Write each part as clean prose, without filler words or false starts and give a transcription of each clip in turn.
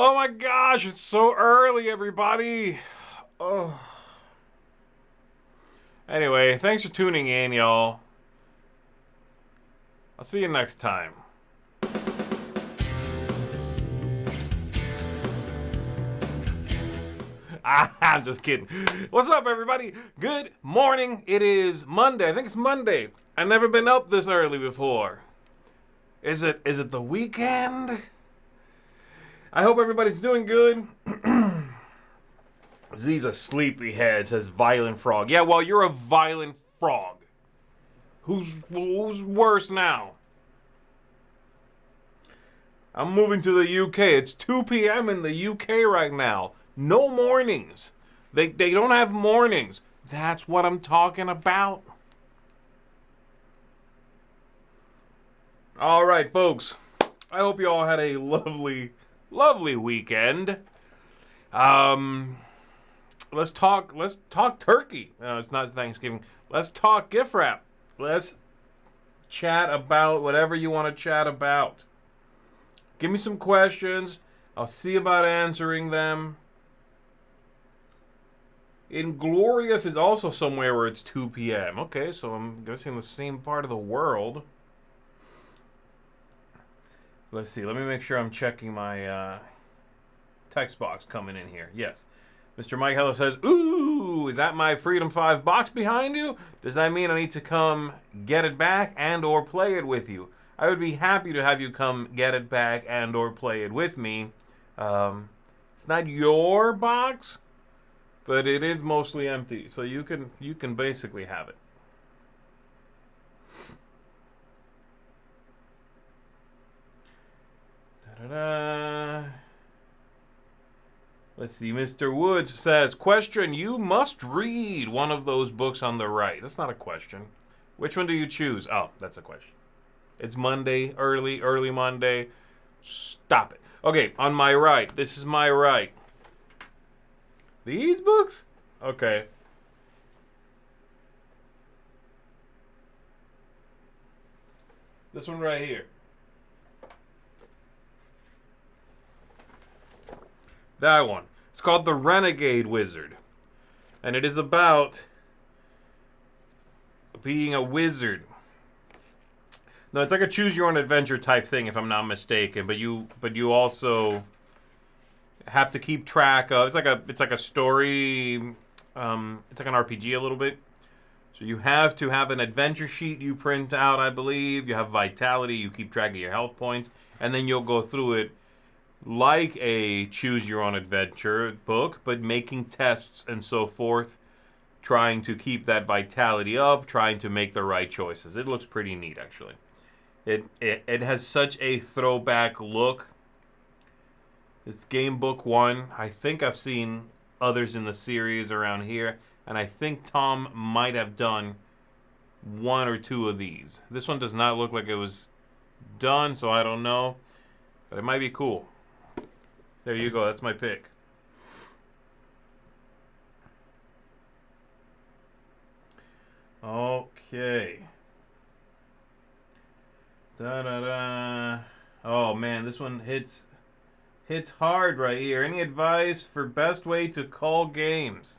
Oh my gosh, it's so early, everybody. Oh. Anyway, thanks for tuning in, y'all. I'll see you next time. I'm just kidding. What's up, everybody? Good morning. It is Monday. I think it's Monday. I've never been up this early before. Is it the weekend? I hope everybody's doing good. Zee's a sleepyhead, says Violent Frog. Yeah, well, you're a violent frog. Who's worse now? I'm moving to the UK. It's 2 p.m. in the UK right now. No mornings. They don't have mornings. That's what I'm talking about. All right, folks. I hope you all had a lovely, lovely weekend. Let's talk turkey. No, it's not Thanksgiving. Let's talk gift wrap. Let's chat about whatever you want to chat about. Give me some questions. I'll see about answering them. Inglorious is also somewhere where it's 2 p.m. Okay, so I'm guessing the same part of the world. Let's see. Let me make sure I'm checking my text box coming in here. Yes. Mr. Mike Hello says, ooh, is that my Freedom 5 box behind you? Does that mean I need to come get it back and or play it with you? I would be happy to have you come get it back and or play it with me. It's not your box, but it is mostly empty, so you can basically have it. Da-da-da. Let's see. Mr. Woods says, question, you must read one of those books on the right. That's not a question. Which one do you choose? Oh, that's a question. It's Monday, early Monday. Stop it. Okay, on my right. This is my right. These books? Okay. This one right here. That one. It's called The Renegade Wizard. And it is about being a wizard. No, it's like a choose your own adventure type thing, if I'm not mistaken. But you also have to keep track of. It's like a story. It's like an RPG a little bit. So you have to have an adventure sheet you print out, I believe. You have vitality. You keep track of your health points, and then you'll go through it like a choose your own adventure book, but making tests and so forth, trying to keep that vitality up, trying to make the right choices. It looks pretty neat, actually. It has such a throwback look. It's game book 1. I think I've seen others in the series around here, and I think Tom might have done 1 or 2 of these. This one does not look like it was done, so I don't know, but it might be cool. There you go. That's my pick. Okay. Da-da-da. Oh, man. This one hits hard right here. Any advice for best way to call games?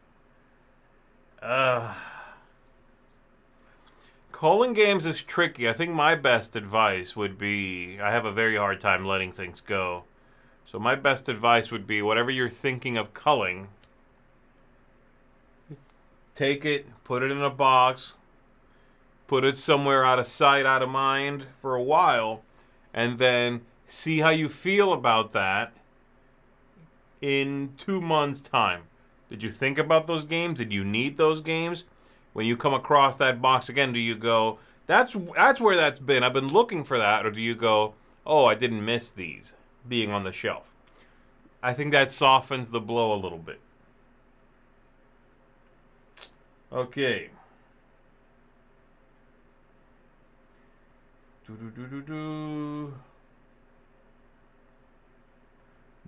Calling games is tricky. I think my best advice would be, I have a very hard time letting things go. So my best advice would be, whatever you're thinking of culling, take it, put it in a box, put it somewhere out of sight, out of mind for a while, and then see how you feel about that in 2 months' time. Did you think about those games? Did you need those games? When you come across that box again, do you go, that's where that's been, I've been looking for that, or do you go, oh, I didn't miss these being on the shelf? I think that softens the blow a little bit. Okay.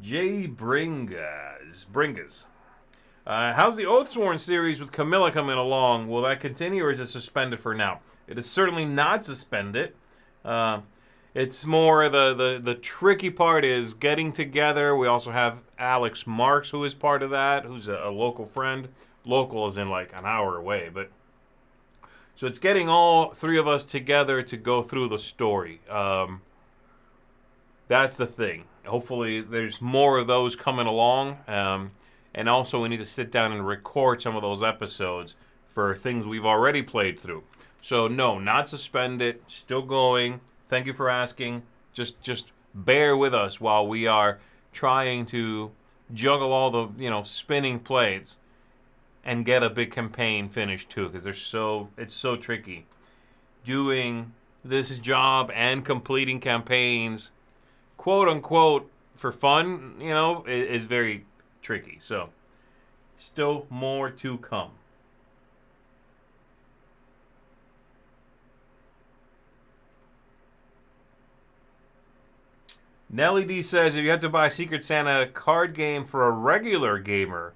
Jay Bringas. How's the Oathsworn series with Camilla coming along? Will that continue, or is it suspended for now? It is certainly not suspended. It's more the tricky part is getting together. We also have Alex Marks, who is part of that, who's a local friend. Local is in like an hour away, but so it's getting all three of us together to go through the story. That's the thing. Hopefully, there's more of those coming along. And also, we need to sit down and record some of those episodes for things we've already played through. So, no, not suspended. Still going. Thank you for asking. Just bear with us while we are trying to juggle all the spinning plates and get a big campaign finished too, because it's so tricky doing this job and completing campaigns, quote unquote, for fun, is very tricky. So, still more to come. Nelly D says, if you had to buy Secret Santa card game for a regular gamer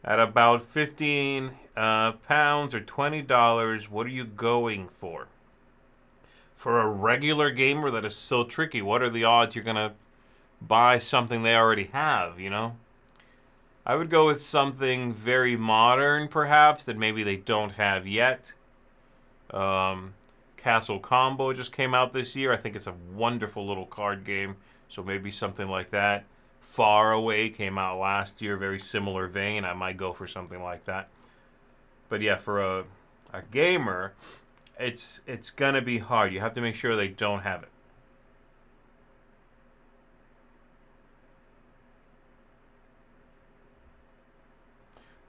at about 15 pounds or $20, what are you going for? For a regular gamer, that is so tricky. What are the odds you're going to buy something they already have, I would go with something very modern, perhaps, that maybe they don't have yet. Castle Combo just came out this year. I think it's a wonderful little card game, so maybe something like that. Far Away came out last year, very similar vein. I might go for something like that. But yeah, for a gamer, it's going to be hard. You have to make sure they don't have it.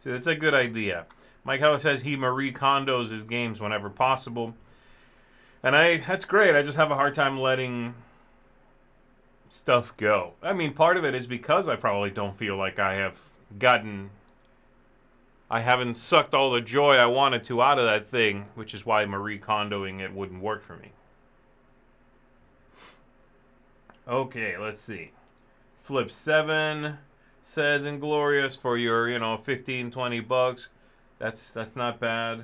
So that's a good idea. Mike Heller says he Marie Kondos his games whenever possible. And that's great. I just have a hard time letting stuff go. I mean, part of it is because I probably don't feel like I haven't sucked all the joy I wanted to out of that thing, which is why Marie Kondoing it wouldn't work for me. Okay, let's see. Flip 7 says Inglorious for your, 15, 20 bucks. That's not bad.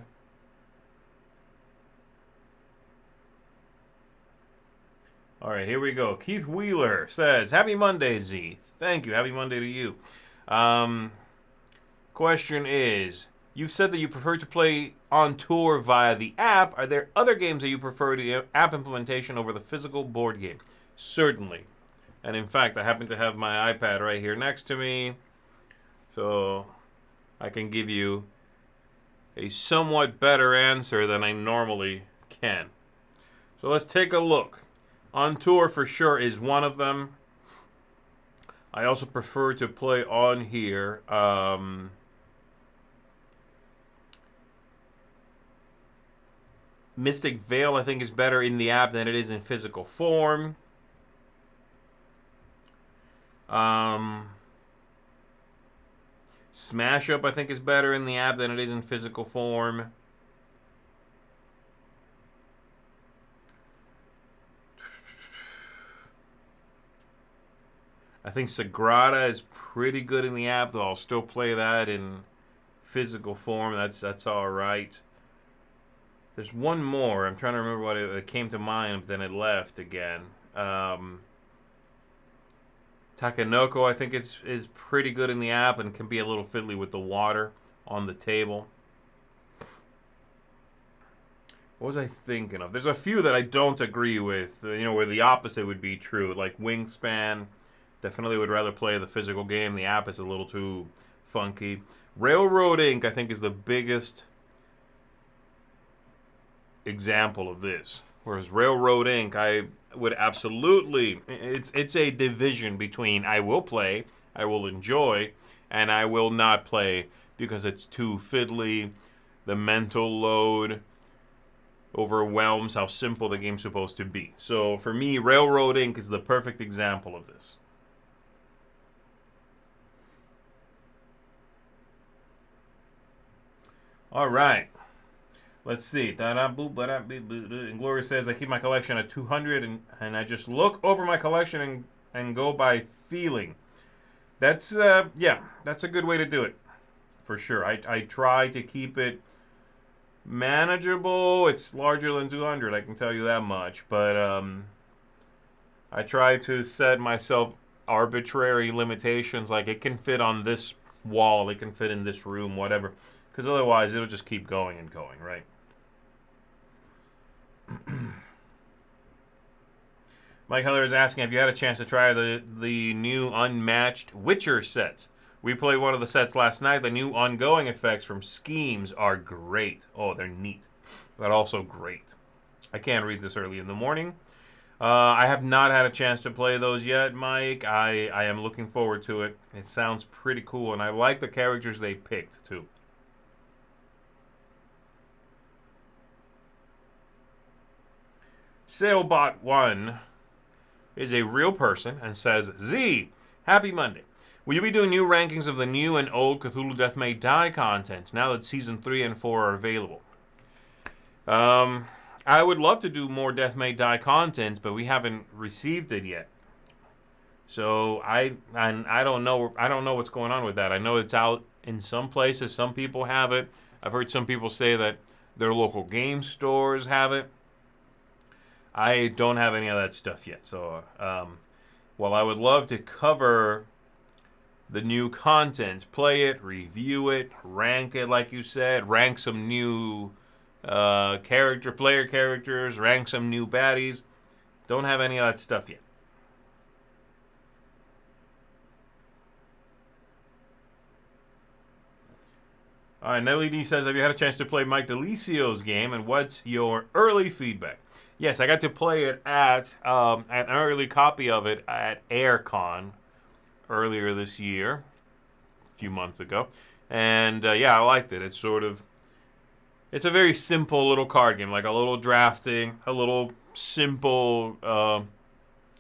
All right, here we go. Keith Wheeler says, Happy Monday, Z. Thank you. Happy Monday to you. Question is, you've said that you prefer to play on tour via the app. Are there other games that you prefer the app implementation over the physical board game? Certainly. And in fact, I happen to have my iPad right here next to me, so I can give you a somewhat better answer than I normally can. So let's take a look. On tour for sure is one of them. I also prefer to play on here. Mystic Veil, I think, is better in the app than it is in physical form. Smash Up, I think, is better in the app than it is in physical form. I think Sagrada is pretty good in the app, though I'll still play that in physical form. That's all right. There's one more. I'm trying to remember what it came to mind, but then it left again. Takenoko, I think, is pretty good in the app and can be a little fiddly with the water on the table. What was I thinking of? There's a few that I don't agree with, where the opposite would be true, like Wingspan. Definitely would rather play the physical game. The app is a little too funky. Railroad Inc., I think, is the biggest example of this. Whereas Railroad Inc., I would absolutely... It's a division between I will play, I will enjoy, and I will not play because it's too fiddly. The mental load overwhelms how simple the game's supposed to be. So for me, Railroad Inc. is the perfect example of this. All right. Let's see. Gloria says, I keep my collection at 200 and I just look over my collection and go by feeling. That's, that's a good way to do it. For sure. I try to keep it Manageable. It's larger than 200. I can tell you that much. But I try to set myself arbitrary limitations. Like it can fit on this wall. It can fit in this room. Whatever. Because otherwise, it'll just keep going and going. Right. Mike Heller is asking, have you had a chance to try the new Unmatched Witcher sets? We played one of the sets last night. The new ongoing effects from Schemes are great. Oh, they're neat, but also great. I can't read this early in the morning. I have not had a chance to play those yet, Mike. I am looking forward to it. It sounds pretty cool, and I like the characters they picked, too. Sailbot1 is a real person and says, Z, happy Monday. Will you be doing new rankings of the new and old Cthulhu Death May Die content now that Season 3 and 4 are available? I would love to do more Death May Die content, but we haven't received it yet. So I don't know what's going on with that. I know it's out in some places. Some people have it. I've heard some people say that their local game stores have it. I don't have any of that stuff yet. So while I would love to cover the new content, play it, review it, rank it like you said, rank some new player characters, rank some new baddies, don't have any of that stuff yet. All right, Nelly D says, have you had a chance to play Mike Delicio's game, and what's your early feedback? Yes, I got to play it at an early copy of it at AirCon earlier this year, a few months ago, and yeah, I liked it. It's a very simple little card game, like a little drafting, a little simple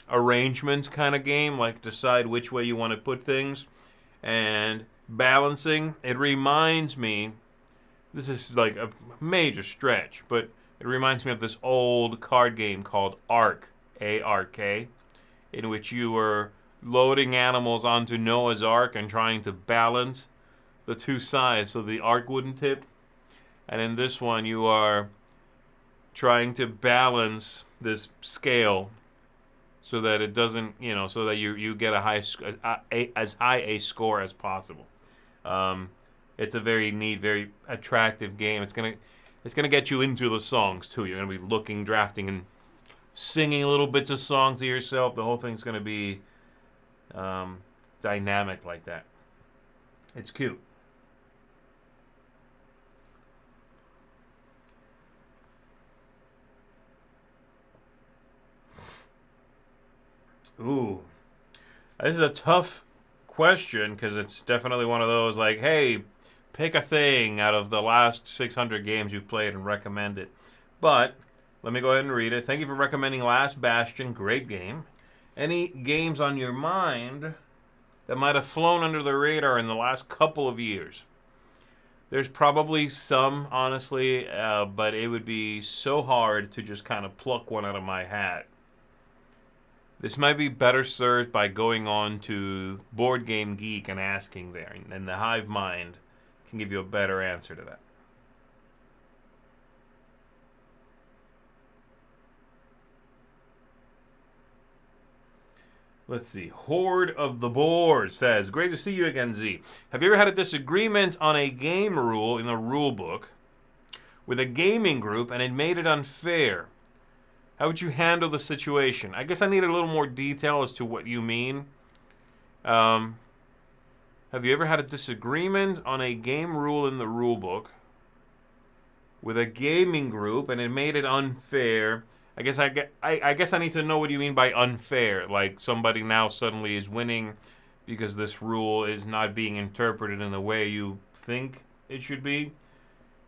arrangement kind of game, like decide which way you want to put things, and balancing. It reminds me, this is like a major stretch, but it reminds me of this old card game called Ark, A-R-K, in which you were loading animals onto Noah's Ark and trying to balance the two sides so the Ark wouldn't tip. And in this one, you are trying to balance this scale so that it doesn't, so that you get as high a score as possible. It's a very neat, very attractive game. It's gonna get you into the songs too. You're gonna be looking, drafting, and singing little bits of songs to yourself. The whole thing's gonna be dynamic like that. It's cute. Ooh, this is a tough question because it's definitely one of those like, hey, pick a thing out of the last 600 games you've played and recommend it. But let me go ahead and read it. Thank you for recommending Last Bastion. Great game. Any games on your mind that might have flown under the radar in the last couple of years? There's probably some, honestly, but it would be so hard to just kind of pluck one out of my hat. This might be better served by going on to Board Game Geek and asking there, and the Hive Mind can give you a better answer to that. Let's see. Horde of the Boar says, great to see you again, Z. Have you ever had a disagreement on a game rule in the rule book with a gaming group and it made it unfair? How would you handle the situation? I guess I need a little more detail as to what you mean. Have you ever had a disagreement on a game rule in the rule book with a gaming group and it made it unfair? I guess I need to know what you mean by unfair. Like somebody now suddenly is winning because this rule is not being interpreted in the way you think it should be.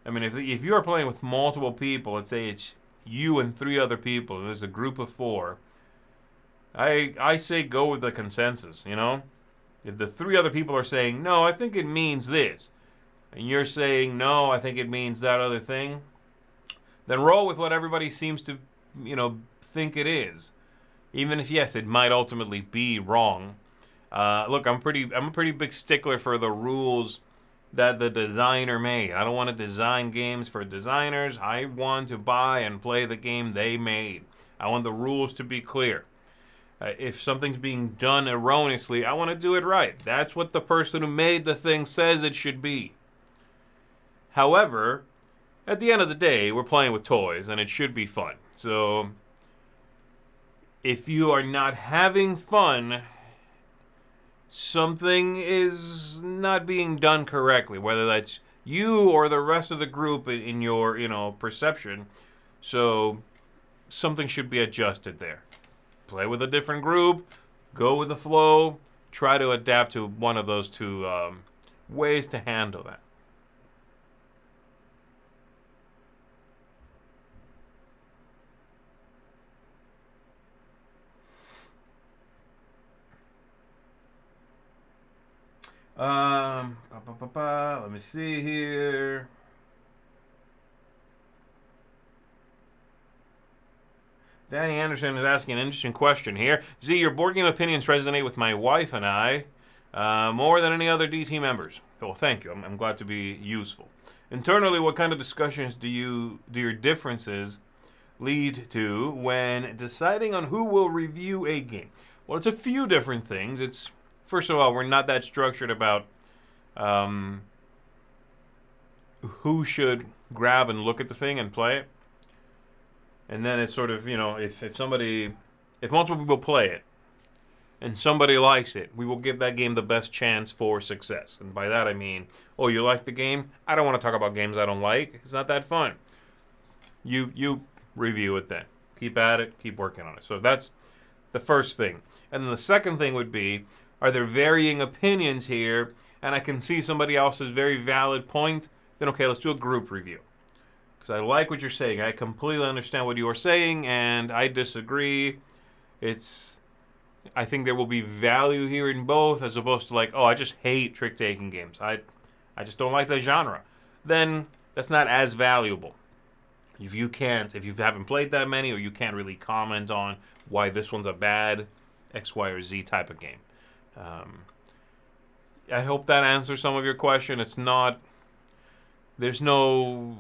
I mean, if you are playing with multiple people, let's say it's you and 3 other people, and there's a group of 4, I say go with the consensus, If the 3 other people are saying, no, I think it means this, and you're saying, no, I think it means that other thing, then roll with what everybody seems to, think it is. Even if, yes, it might ultimately be wrong. Look, I'm a pretty big stickler for the rules that the designer made. I don't want to design games for designers. I want to buy and play the game they made. I want the rules to be clear. If something's being done erroneously, I want to do it right. That's what the person who made the thing says it should be. However, at the end of the day, we're playing with toys, and it should be fun. So, if you are not having fun, something is not being done correctly, whether that's you or the rest of the group in your, perception. So, something should be adjusted there. Play with a different group, go with the flow, try to adapt to one of those two ways to handle that. Let me see here. Danny Anderson is asking an interesting question here. Z, your board game opinions resonate with my wife and I more than any other DT members. Well, thank you. I'm glad to be useful. Internally, what kind of discussions do your differences lead to when deciding on who will review a game? Well, it's a few different things. It's first of all, we're not that structured about who should grab and look at the thing and play it. And then it's sort of, if multiple people play it and somebody likes it, we will give that game the best chance for success. And by that I mean, oh, you like the game? I don't want to talk about games I don't like. It's not that fun. You review it then. Keep at it. Keep working on it. So that's the first thing. And then the second thing would be, are there varying opinions here? And I can see somebody else's very valid point. Then, okay, let's do a group review. Because I like what you're saying. I completely understand what you are saying, and I disagree. I think there will be value here in both, as opposed to like, oh, I just hate trick-taking games. I just don't like the genre. Then that's not as valuable. If you haven't played that many, or you can't really comment on why this one's a bad X, Y, or Z type of game. I hope that answers some of your question. There's no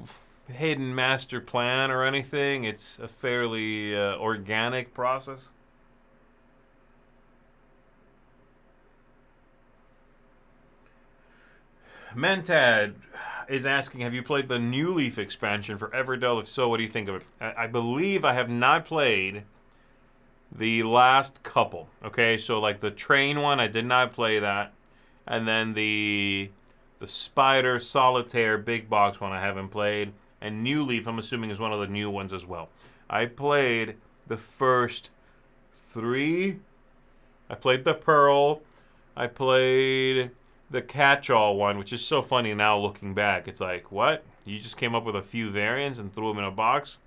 hidden master plan or anything. It's a fairly organic process. Mentad is asking, have you played the New Leaf expansion for Everdell? If so, what do you think of it? I believe I have not played the last couple. Okay, so like the train one, I did not play that. And then the Spider Solitaire big box one I haven't played. And New Leaf, I'm assuming, is one of the new ones as well. I played the first 3. I played the Pearl. I played the Catch-All one, which is so funny now looking back. It's like, what? You just came up with a few variants and threw them in a box?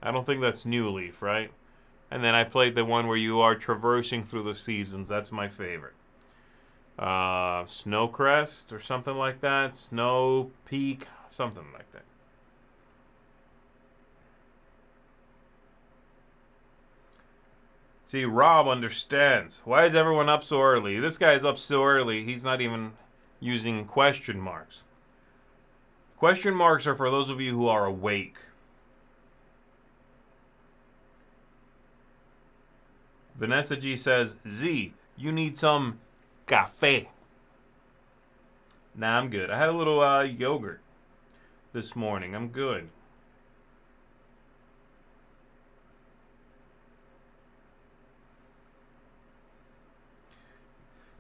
I don't think that's New Leaf, right? And then I played the one where you are traversing through the seasons. That's my favorite. Snowcrest or something like that. Snow Peak, something like that. See, Rob understands. Why is everyone up so early? This guy is up so early, he's not even using question marks. Question marks are for those of you who are awake. Vanessa G says, Z, you need some cafe. Nah, I'm good. I had a little yogurt this morning. I'm good.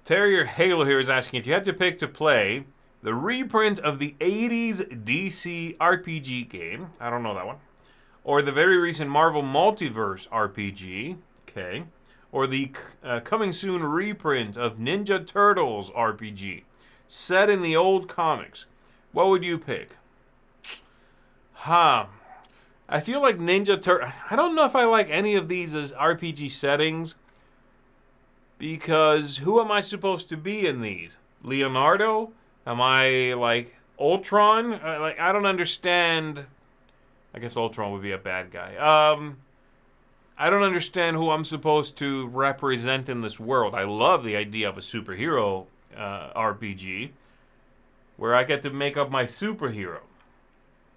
Terrier Halo here is asking, if you had to pick to play the reprint of the 80s DC RPG game, I don't know that one, or the very recent Marvel Multiverse RPG, okay, or the coming soon reprint of Ninja Turtles RPG, set in the old comics, what would you pick? I feel like Ninja Turtles, I don't know if I like any of these as RPG settings, because who am I supposed to be in these? Leonardo? Am I like Ultron? I don't understand. I guess Ultron would be a bad guy. I don't understand who I'm supposed to represent in this world. I love the idea of a superhero RPG where I get to make up my superhero.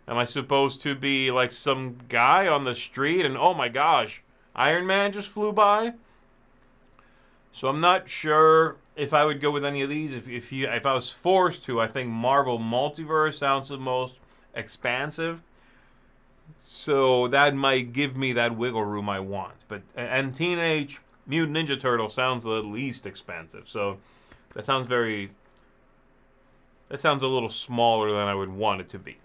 Am I supposed to be like some guy on the street and oh my gosh, Iron Man just flew by? So I'm not sure if I would go with any of these. If I was forced to, I think Marvel Multiverse sounds the most expansive. So that might give me that wiggle room I want. And Teenage Mutant Ninja Turtle sounds the least expansive. So that sounds a little smaller than I would want it to be.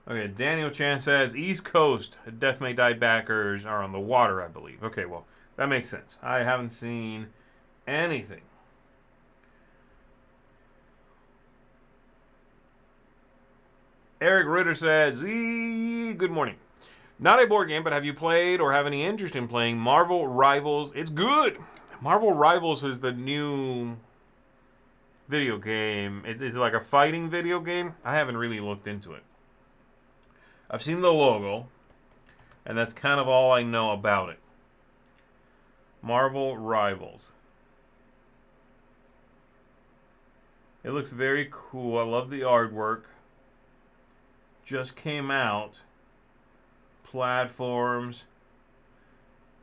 Okay, Daniel Chan says East Coast Death May Die backers are on the water, I believe. Okay, well, that makes sense. I haven't seen anything. Eric Ritter says, good morning. Not a board game, but have you played or have any interest in playing Marvel Rivals? It's good. Marvel Rivals is the new video game. It's like a fighting video game. I haven't really looked into it. I've seen the logo, and that's kind of all I know about it. Marvel Rivals. It looks very cool. I love the artwork. Just came out. Platforms.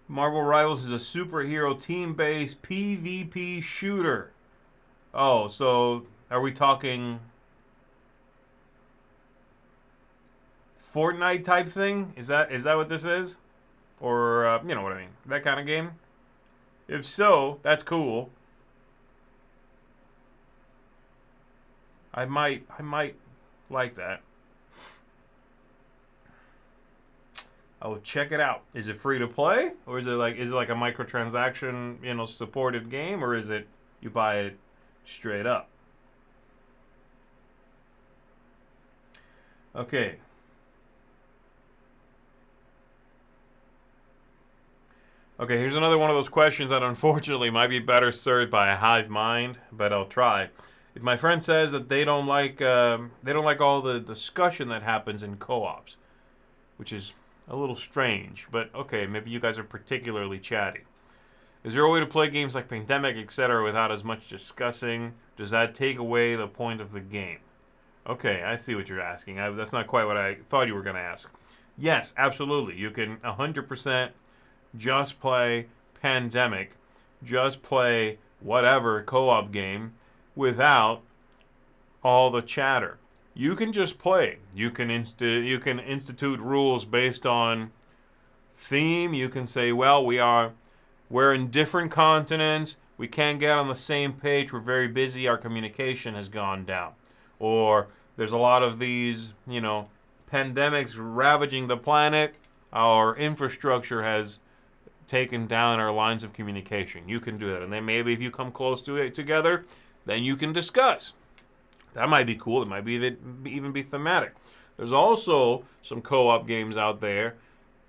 Marvel Rivals is a superhero team-based PvP shooter. Oh, so are we talking Fortnite type thing? Is that what this is? Or you know what I mean? That kind of game? If so, that's cool. I might like that. I will check it out. Is it free to play, or is it like a microtransaction, supported game, or is it you buy it straight up? Okay. Okay, here's another one of those questions that unfortunately might be better served by a hive mind, but I'll try. If my friend says that they don't like all the discussion that happens in co-ops, which is a little strange, but okay, maybe you guys are particularly chatty. Is there a way to play games like Pandemic, etc., without as much discussing? Does that take away the point of the game? Okay, I see what you're asking. That's not quite what I thought you were going to ask. Yes, absolutely. You can 100% just play Pandemic, just play whatever co-op game without all the chatter. You can just play. You can institute rules based on theme. You can say, well, we're in different continents. We can't get on the same page. We're very busy. Our communication has gone down. Or there's a lot of these, pandemics ravaging the planet. Our infrastructure has taken down our lines of communication. You can do that. And then maybe if you come close to it together, then you can discuss. That might be cool. It might even be thematic. There's also some co-op games out there,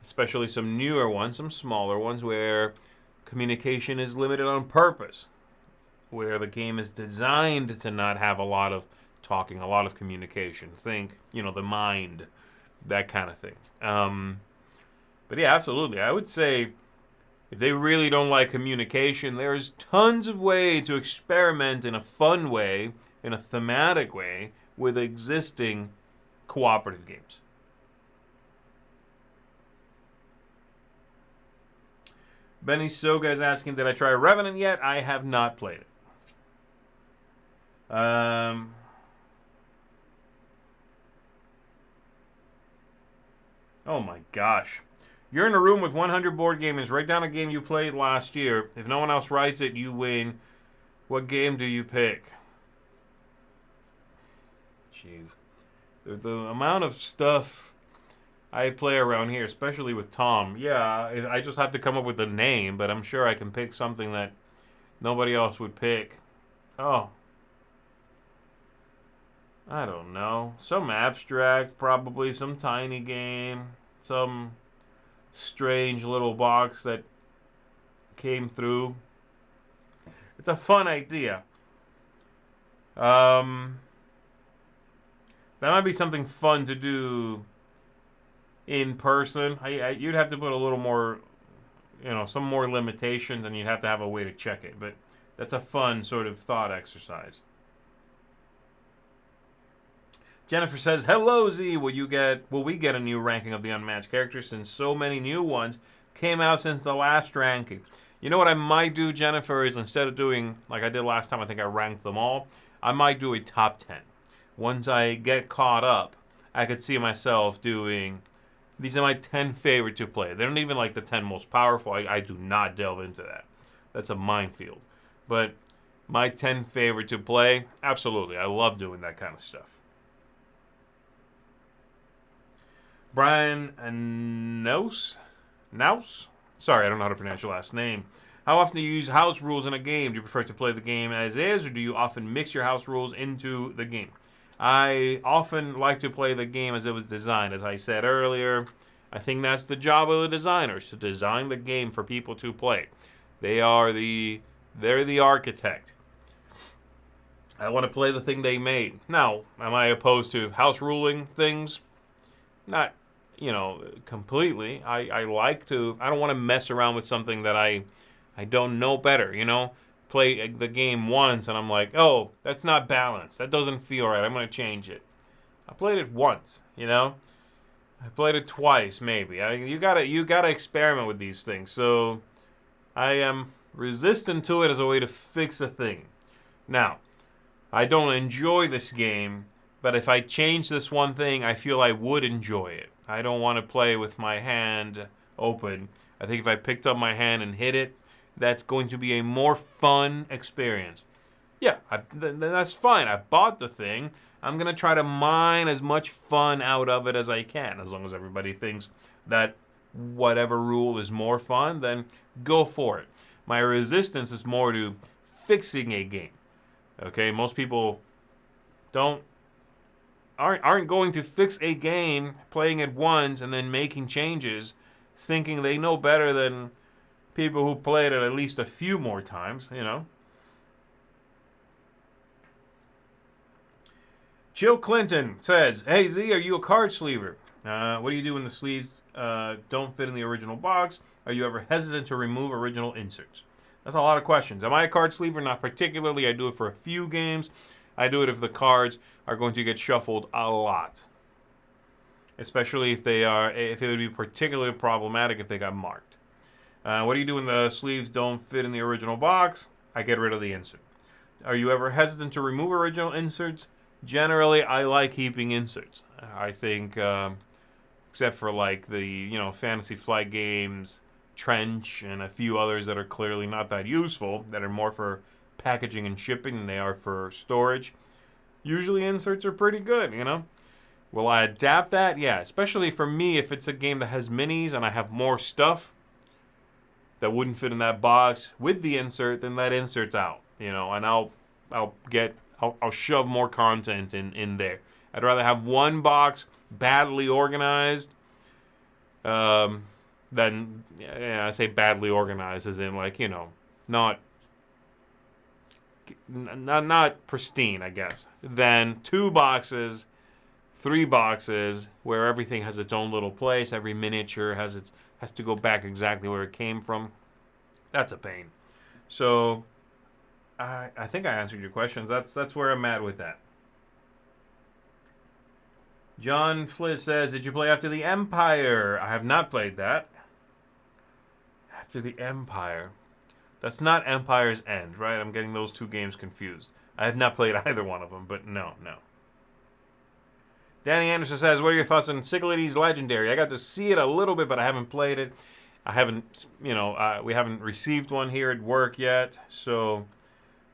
especially some newer ones, some smaller ones, where communication is limited on purpose, where the game is designed to not have a lot of talking, a lot of communication. Think, the mind, that kind of thing. But yeah, absolutely. I would say if they really don't like communication, there's tons of ways to experiment in a fun way, in a thematic way, with existing cooperative games. Benny Soga is asking, did I try Revenant yet? I have not played it. Oh my gosh. You're in a room with 100 board gamers. Write down a game you played last year. If no one else writes it, you win. What game do you pick? Jeez. The amount of stuff I play around here, especially with Tom. Yeah, I just have to come up with a name, but I'm sure I can pick something that nobody else would pick. Oh. I don't know. Some abstract, probably. Some tiny game. Some strange little box that came through. It's a fun idea. That might be something fun to do in person. You'd have to put a little more some more limitations, and you'd have to have a way to check it. But that's a fun sort of thought exercise. Jennifer says, "Hello, Z. Will we get a new ranking of the Unmatched characters since so many new ones came out since the last ranking?" You know what I might do, Jennifer, is instead of doing like I did last time, I think I ranked them all. I might do a top 10. Once I get caught up, I could see myself doing. These are my 10 favorite to play. They're not even like the 10 most powerful. I do not delve into that. That's a minefield. But my 10 favorite to play, absolutely. I love doing that kind of stuff. Brian Naus? Sorry, I don't know how to pronounce your last name. How often do you use house rules in a game? Do you prefer to play the game as is, or do you often mix your house rules into the game? I often like to play the game as it was designed. As I said earlier, I think that's the job of the designers, to design the game for people to play. They're the architect. I want to play the thing they made. Now, am I opposed to house ruling things? Not, completely. I like to. I don't want to mess around with something that I don't know better. Play the game once and I'm like, oh, that's not balanced. That doesn't feel right. I'm gonna change it. I played it once. I played it twice, maybe. You gotta experiment with these things. So I am resistant to it as a way to fix a thing. Now, I don't enjoy this game, but if I change this one thing, I feel I would enjoy it. I don't want to play with my hand open. I think if I picked up my hand and hit it, that's going to be a more fun experience. Yeah, then that's fine. I bought the thing. I'm going to try to mine as much fun out of it as I can. As long as everybody thinks that whatever rule is more fun, then go for it. My resistance is more to fixing a game. Okay, most people aren't going to fix a game, playing it once and then making changes, thinking they know better than people who played it at least a few more times. Jill Clinton says, "Hey Z, are you a card sleever? What do you do when the sleeves don't fit in the original box? Are you ever hesitant to remove original inserts?" That's a lot of questions. Am I a card sleever? Not particularly. I do it for a few games. I do it if the cards are going to get shuffled a lot. Especially if it would be particularly problematic if they got marked. What do you do when the sleeves don't fit in the original box? I get rid of the insert. Are you ever hesitant to remove original inserts? Generally, I like keeping inserts. I think, except for like the Fantasy Flight games, Trench, and a few others that are clearly not that useful, that are more for packaging and shipping than they are for storage. Usually, inserts are pretty good. Will I adapt that? Yeah, especially for me if it's a game that has minis and I have more stuff that wouldn't fit in that box with the insert, then that insert's out. And I'll shove more content in there. I'd rather have one box badly organized than, I say badly organized as in like, not pristine, I guess, than 2 boxes, 3 boxes where everything has its own little place. Every miniature has to go back exactly where it came from. That's a pain. So I think I answered your questions. That's where I'm at with that. John Fliss says, "Did you play After the Empire?" I have not played that. After the Empire. That's not Empire's End, right? I'm getting those two games confused. I have not played either one of them, but no. Danny Anderson says, "What are your thoughts on Siglidy's Legendary?" I got to see it a little bit, but I haven't played it. I haven't, we haven't received one here at work yet, so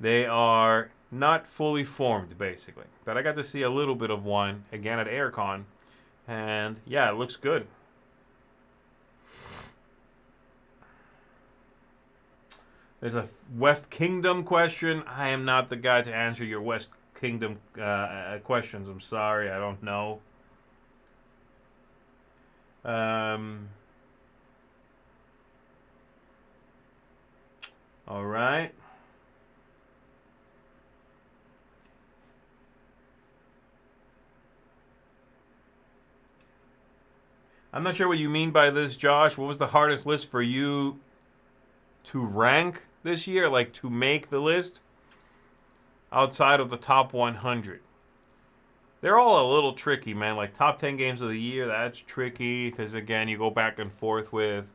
they are not fully formed, basically. But I got to see a little bit of one, again, at AirCon, and yeah, it looks good. There's a West Kingdom question. I am not the guy to answer your West Kingdom questions. I'm sorry, I don't know. All right. I'm not sure what you mean by this, Josh. What was the hardest list for you to rank this year, like to make the list outside of the top 100. They're all a little tricky, man. Like top 10 games of the year, that's tricky because again, you go back and forth with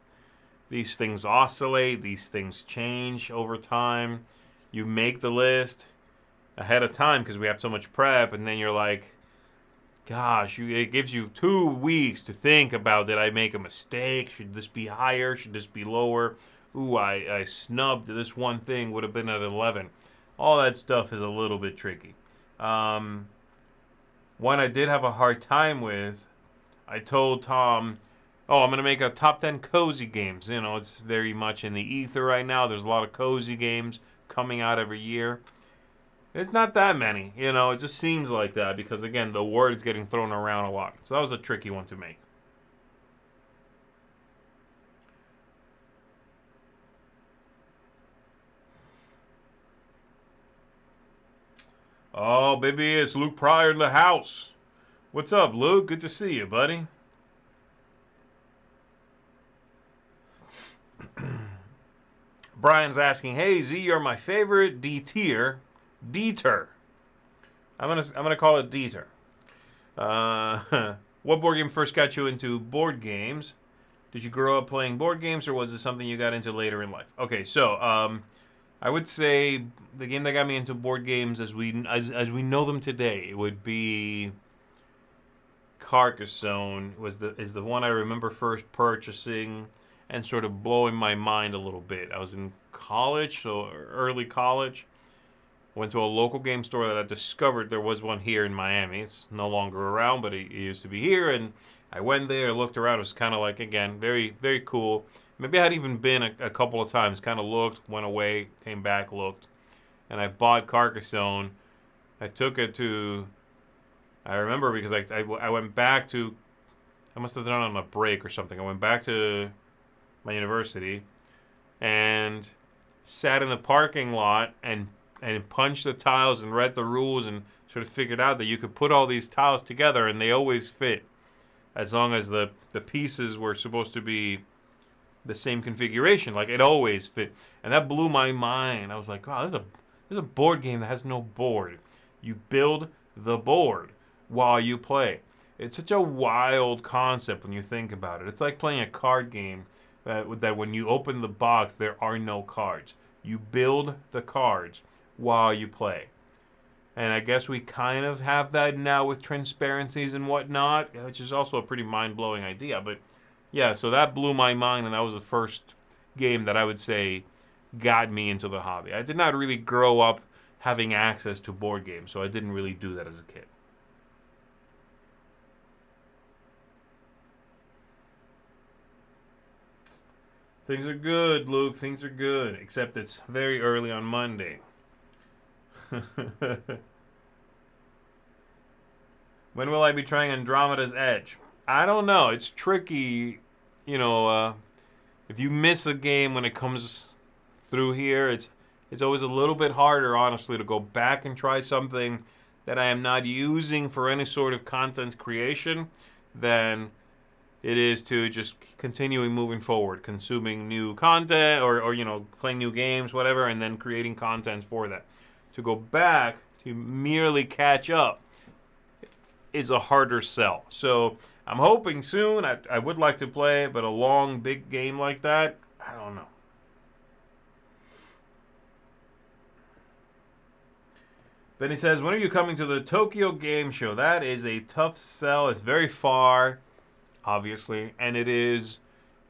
these things oscillate, these things change over time. You make the list ahead of time because we have so much prep, and then you're like, gosh, it gives you 2 weeks to think about, did I make a mistake? Should this be higher? Should this be lower? Ooh, I snubbed this one thing, would have been at 11. All that stuff is a little bit tricky. One I did have a hard time with, I told Tom, oh, I'm going to make a top 10 cozy games. You know, it's very much in the ether right now. There's a lot of cozy games coming out every year. It's not that many, you know, it just seems like that because, again, the word is getting thrown around a lot. So that was a tricky one to make. Oh, baby, it's Luke Pryor in the house. What's up, Luke? Good to see you, buddy. Brian's asking, hey, Z, you're my favorite D-tier. D-ter. I'm gonna call it D-ter. What board game first got you into board games? Did you grow up playing board games, or was it something you got into later in life? Okay, so I would say the game that got me into board games as we know them today would be Carcassonne. Is the one I remember first purchasing and sort of blowing my mind a little bit. I was in college, so early college. Went to a local game store that I discovered there was one here in Miami. It's no longer around, but it used to be here. And I went there, looked around. It was kind of like, again, very, very cool. Maybe I had even been a couple of times. Kind of looked, went away, came back, looked. And I bought Carcassonne. I took it to... I remember because I went back to... I must have done it on a break or something. I went back to my university and sat in the parking lot and punched the tiles and read the rules and sort of figured out that you could put all these tiles together and they always fit as long as the pieces were supposed to be the same configuration. Like, it always fit. And that blew my mind. I was like, wow, this is a board game that has no board. You build the board while you play. It's such a wild concept when you think about it. It's like playing a card game that when you open the box, there are no cards. You build the cards while you play. And I guess we kind of have that now with transparencies and whatnot, which is also a pretty mind-blowing idea. But yeah, so that blew my mind, and that was the first game that I would say got me into the hobby. I did not really grow up having access to board games, so I didn't really do that as a kid. Things are good, Luke. Things are good, except it's very early on Monday. When will I be trying Andromeda's Edge? I don't know. It's tricky, you know. If you miss a game when it comes through here, it's always a little bit harder, honestly, to go back and try something that I am not using for any sort of content creation than it is to just continuing moving forward, consuming new content or you know, playing new games, whatever, and then creating content for that. To go back to merely catch up is a harder sell. So I'm hoping soon. I would like to play, but a long, big game like that, I don't know. Benny says, when are you coming to the Tokyo Game Show? That is a tough sell. It's very far, obviously, and it is,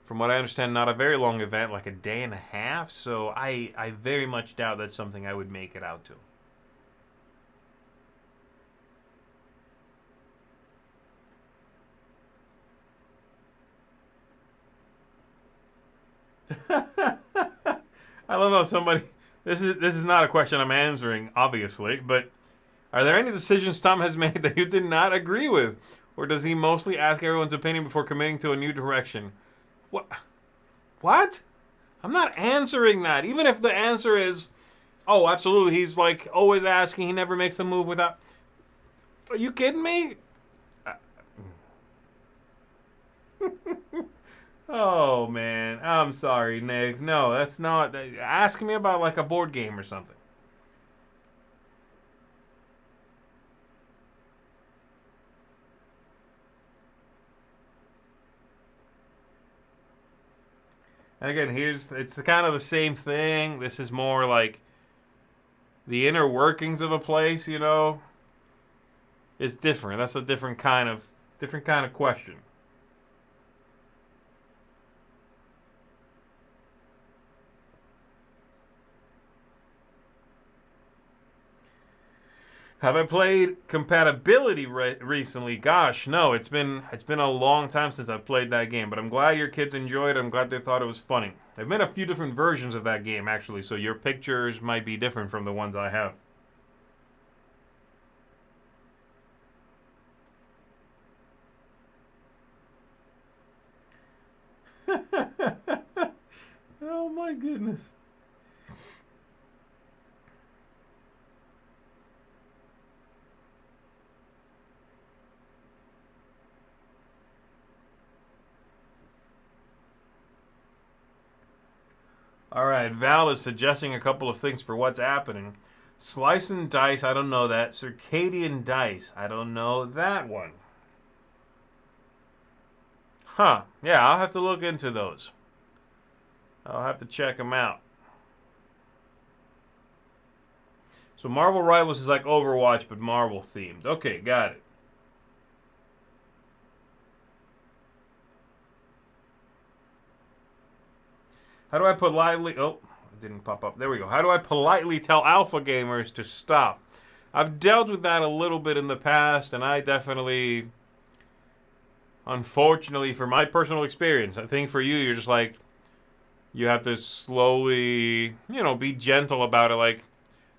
from what I understand, not a very long event, like a day and a half. So I very much doubt that's something I would make it out to. I don't know, somebody. This is not a question I'm answering, obviously, but are there any decisions Tom has made that you did not agree with? Or does he mostly ask everyone's opinion before committing to a new direction? What? What? I'm not answering that. Even if the answer is, oh, absolutely, he's like always asking, he never makes a move without... Are you kidding me? Oh man, I'm sorry, Nick. No, that's not. Ask me about like a board game or something. And again, it's kind of the same thing. This is more like the inner workings of a place. It's different. That's a different kind of question. Have I played compatibility recently? Gosh, no. It's been a long time since I've played that game. But I'm glad your kids enjoyed it. I'm glad they thought it was funny. I've made a few different versions of that game actually, so your pictures might be different from the ones I have. Oh my goodness. All right, Val is suggesting a couple of things for what's happening. Slice and dice, I don't know that. Circadian dice, I don't know that one. Huh? Yeah, I'll have to look into those. I'll have to check them out. So Marvel Rivals is like Overwatch, but Marvel themed. Okay, got it. How do I politely? Oh, it didn't pop up. There we go. How do I politely tell alpha gamers to stop? I've dealt with that a little bit in the past, and I definitely, unfortunately, for my personal experience, I think for you, you're just like you have to slowly, be gentle about it. Like,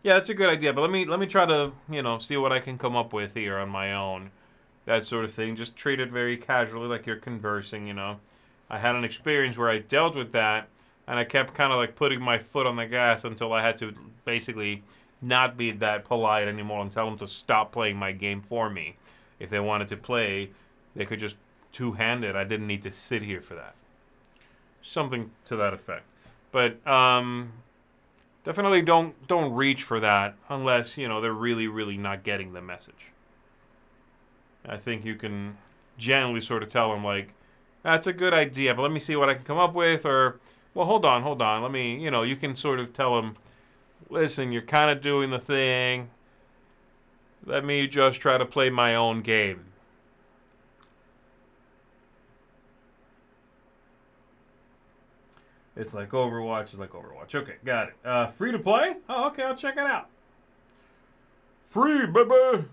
yeah, that's a good idea, but let me try to, see what I can come up with here on my own. That sort of thing. Just treat it very casually, like you're conversing. I had an experience where I dealt with that, and I kept kind of like putting my foot on the gas until I had to basically not be that polite anymore and tell them to stop playing my game for me. If they wanted to play, they could just two-hand it. I didn't need to sit here for that. Something to that effect. But definitely don't reach for that unless they're really really not getting the message. I think you can gently sort of tell them like, that's a good idea, but let me see what I can come up with, or, well, hold on, let me, you can sort of tell them, listen, you're kind of doing the thing. Let me just try to play my own game. It's like Overwatch. It's like Overwatch. Okay, got it. Free to play? Oh, okay, I'll check it out. Free, baby.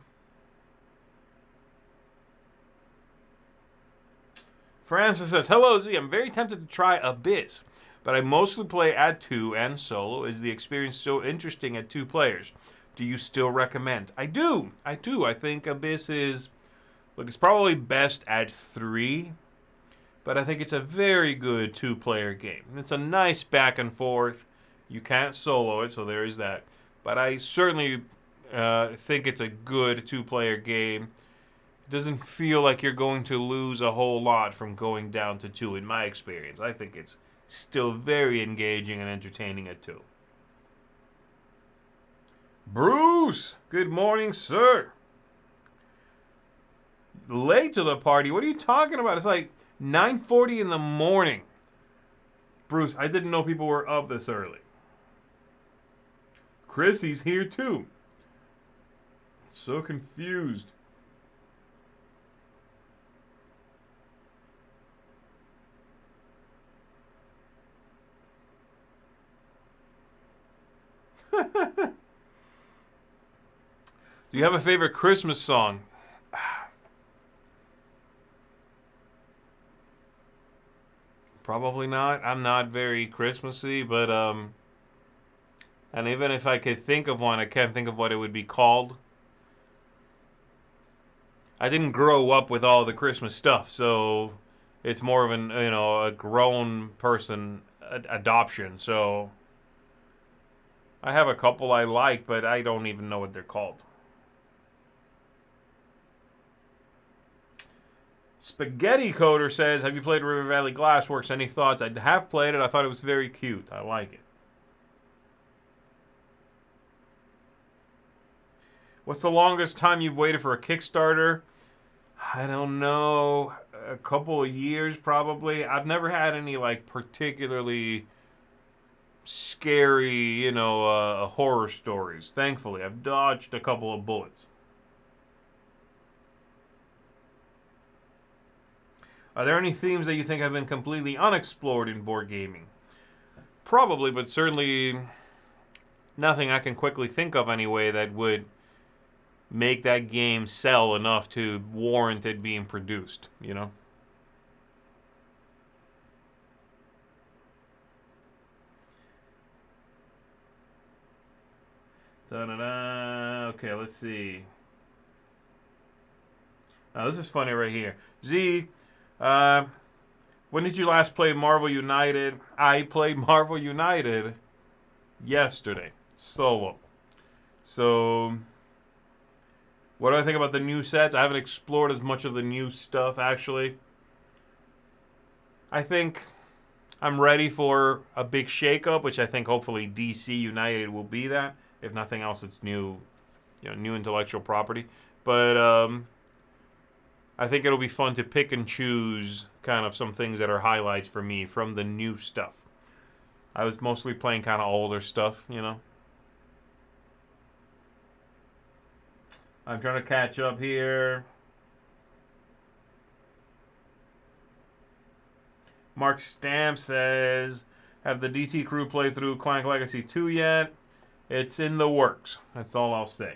Francis says, hello, Z. I'm very tempted to try Abyss, but I mostly play at two and solo. Is the experience so interesting at two players? Do you still recommend? I do. I do. I think Abyss is, look, it's probably best at three, but I think it's a very good two-player game. It's a nice back and forth. You can't solo it, so there is that. But I certainly think it's a good two-player game. It doesn't feel like you're going to lose a whole lot from going down to two, in my experience. I think it's still very engaging and entertaining at two. Bruce, good morning, sir. Late to the party? What are you talking about? It's like 9:40 in the morning. Bruce, I didn't know people were up this early. Chrissy's here too. So confused. Do you have a favorite Christmas song? Probably not. I'm not very Christmassy, but and even if I could think of one, I can't think of what it would be called. I didn't grow up with all the Christmas stuff, so it's more of an a grown person adoption. So I have a couple I like, but I don't even know what they're called. Spaghetti Coder says, have you played River Valley Glassworks? Any thoughts? I have played it. I thought it was very cute. I like it. What's the longest time you've waited for a Kickstarter? I don't know. A couple of years, probably. I've never had any, like, particularly scary, horror stories. Thankfully, I've dodged a couple of bullets. Are there any themes that you think have been completely unexplored in board gaming? Probably, but certainly nothing I can quickly think of anyway that would make that game sell enough to warrant it being produced, Da-da-da. Okay, let's see. Now, this is funny right here. Z, uh, when did you last play Marvel United? I played Marvel United yesterday, solo. So, what do I think about the new sets? I haven't explored as much of the new stuff, actually. I think I'm ready for a big shakeup, which I think hopefully DC United will be that. If nothing else, it's new, new intellectual property. But I think it'll be fun to pick and choose kind of some things that are highlights for me from the new stuff. I was mostly playing kind of older stuff, I'm trying to catch up here. Mark Stamp says, have the DT crew played through Clank Legacy 2 yet? It's in the works. That's all I'll say.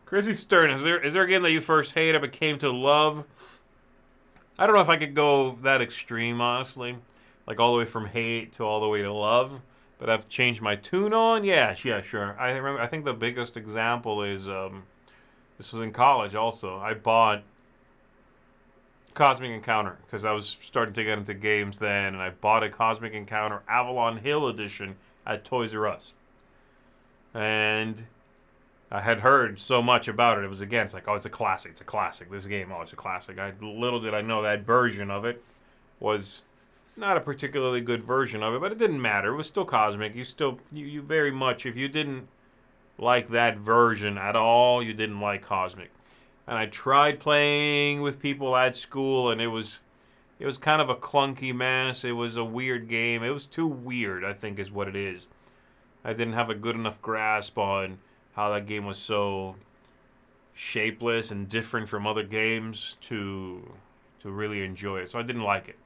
Chrissy Stern, is there a game that you first hated but came to love? I don't know if I could go that extreme, honestly. Like all the way from hate to all the way to love. But I've changed my tune on? Yeah, sure. I think the biggest example is, this was in college also. I bought Cosmic Encounter because I was starting to get into games then, and I bought a Cosmic Encounter Avalon Hill edition at Toys R Us. And I had heard so much about it. It was, again, it's like, oh, it's a classic. It's a classic. This game, oh, it's a classic. Little did I know that version of it was not a particularly good version of it, but it didn't matter. It was still Cosmic. You very much, if you didn't like that version at all, you didn't like Cosmic. And I tried playing with people at school, and it was kind of a clunky mess. It was a weird game. It was too weird, I think, is what it is. I didn't have a good enough grasp on how that game was so shapeless and different from other games to really enjoy it. So I didn't like it.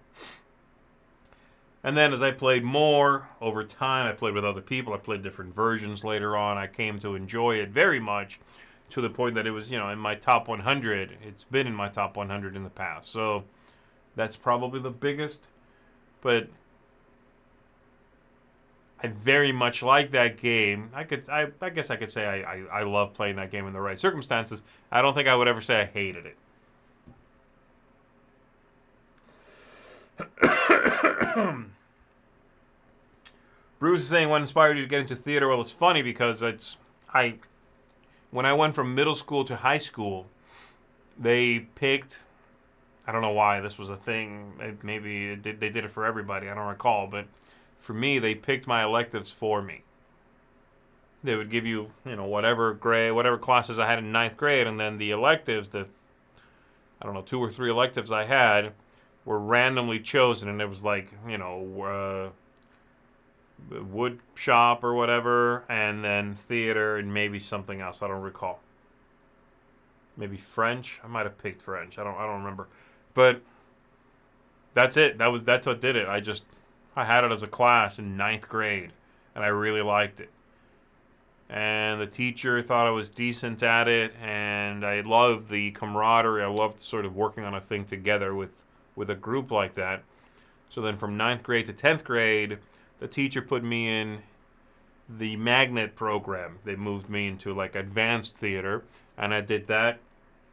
And then as I played more over time, I played with other people. I played different versions later on. I came to enjoy it very much to the point that it was, in my top 100. It's been in my top 100 in the past. So that's probably the biggest. But I very much like that game. I guess I could say I love playing that game in the right circumstances. I don't think I would ever say I hated it. Bruce is saying, what inspired you to get into theater? Well, it's funny because when I went from middle school to high school, they picked, I don't know why this was a thing. Maybe they did it for everybody. I don't recall, but for me, they picked my electives for me. They would give you, whatever grade, whatever classes I had in ninth grade, and then the electives, 2 or 3 electives I had, were randomly chosen, and it was like, wood shop or whatever, and then theater, and maybe something else. I don't recall. Maybe French. I might have picked French. I don't remember, but that's it. That's what did it. I had it as a class in ninth grade, and I really liked it. And the teacher thought I was decent at it, and I loved the camaraderie. I loved sort of working on a thing together with a group like that. So then from ninth grade to 10th grade, the teacher put me in the magnet program. They moved me into like advanced theater, and I did that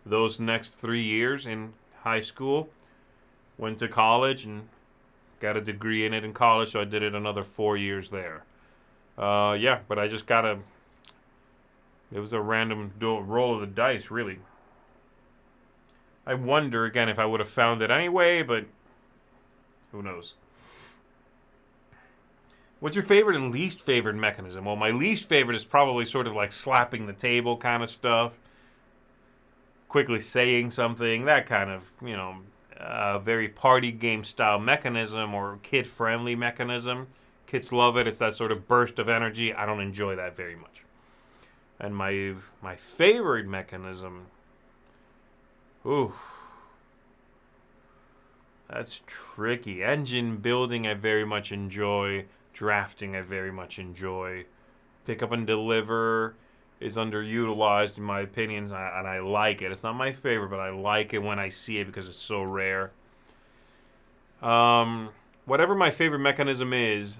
those next 3 years in high school. Went to college and got a degree in it in college, so I did it another 4 years there. But I just gotta It was a random roll of the dice, really. I wonder, again, if I would have found it anyway, but who knows. What's your favorite and least favorite mechanism? Well, my least favorite is probably sort of like slapping the table kind of stuff, quickly saying something, that kind of, very party game style mechanism or kid friendly mechanism. Kids love it. It's that sort of burst of energy. I don't enjoy that very much. And my favorite mechanism, ooh, that's tricky. Engine building I very much enjoy. Drafting I very much enjoy. Pick up and deliver is underutilized in my opinion, and I like it. It's not my favorite, but I like it when I see it because it's so rare. Whatever my favorite mechanism is,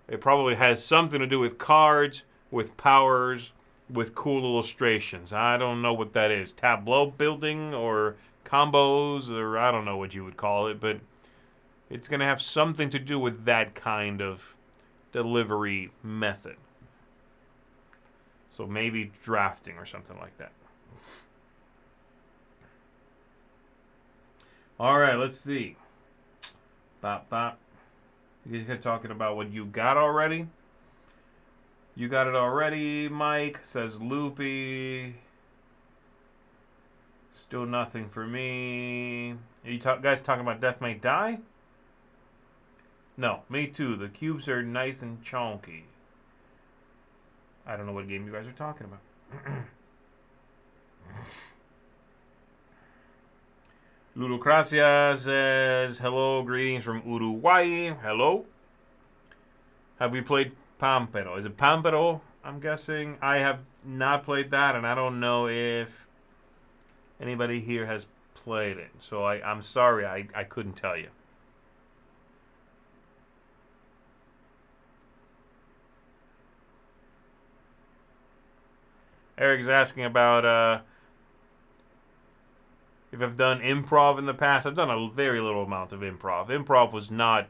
it probably has something to do with cards, with powers, with cool illustrations. I don't know what that is. Tableau building or combos, or I don't know what you would call it, but it's going to have something to do with that kind of delivery method. So maybe drafting or something like that. All right, let's see. Bop, bop. You guys are talking about what you got already? You got it already, Mike, says Loopy. Still nothing for me. Are you guys talking about Death May Die? No, me too. The cubes are nice and chunky. I don't know what game you guys are talking about. Ludocracia says, hello, greetings from Uruguay. Hello. Have we played Pampero? Is it Pampero, I'm guessing? I have not played that, and I don't know if anybody here has played it. So I'm sorry, I couldn't tell you. Eric's asking about if I've done improv in the past. I've done a very little amount of improv. Improv was not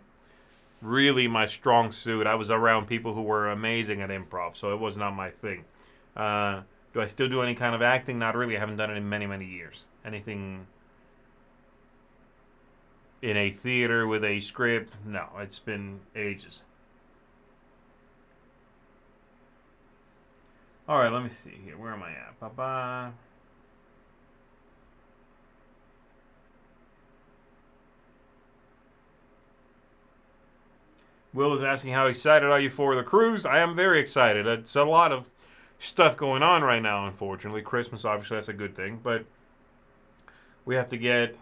really my strong suit. I was around people who were amazing at improv, so it was not my thing. Do I still do any kind of acting? Not really. I haven't done it in many, many years. Anything in a theater with a script? No, it's been ages. All right, let me see here. Where am I at? Bye-bye. Will is asking, how excited are you for the cruise? I am very excited. It's a lot of stuff going on right now, unfortunately. Christmas, obviously, that's a good thing. But we have to get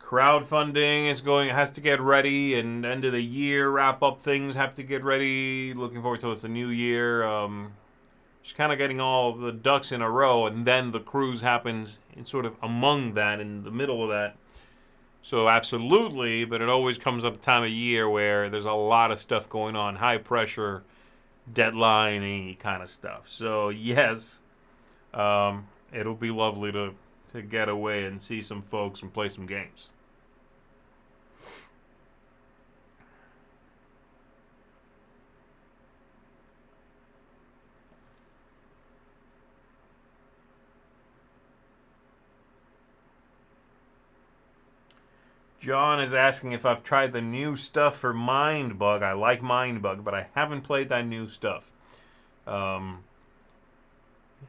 crowdfunding has to get ready, and end of the year wrap up things have to get ready. Looking forward to it's a new year. Just kind of getting all the ducks in a row, and then the cruise happens in sort of among that, in the middle of that. So absolutely, but it always comes up a time of year where there's a lot of stuff going on, high pressure, deadline-y kind of stuff. So yes, it'll be lovely to get away and see some folks and play some games. John is asking if I've tried the new stuff for Mindbug. I like Mindbug, but I haven't played that new stuff. I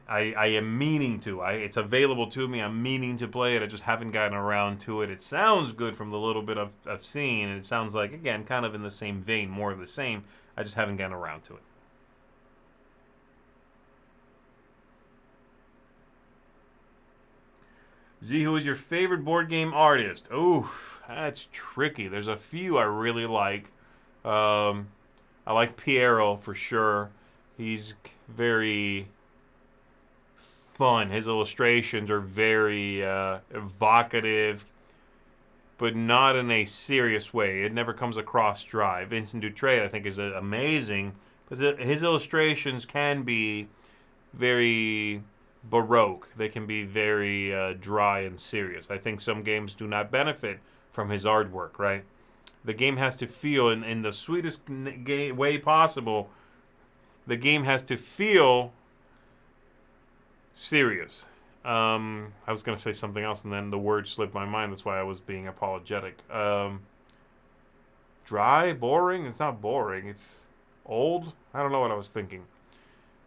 am meaning to. It's available to me. I'm meaning to play it. I just haven't gotten around to it. It sounds good from the little bit I've seen. And it sounds like, again, kind of in the same vein, more of the same. I just haven't gotten around to it. Z, who is your favorite board game artist? Oof, that's tricky. There's a few I really like. I like Piero for sure. He's very fun. His illustrations are very evocative, but not in a serious way. It never comes across dry. Vincent Dutrait, I think, is amazing, but his illustrations can be very baroque. They can be very dry and serious. I think some games do not benefit from his artwork, right? The game has to feel in the sweetest way possible the game has to feel serious. I was gonna say something else, and then the word slipped my mind. That's why I was being apologetic. Dry, boring. It's not boring. It's old. I don't know what I was thinking.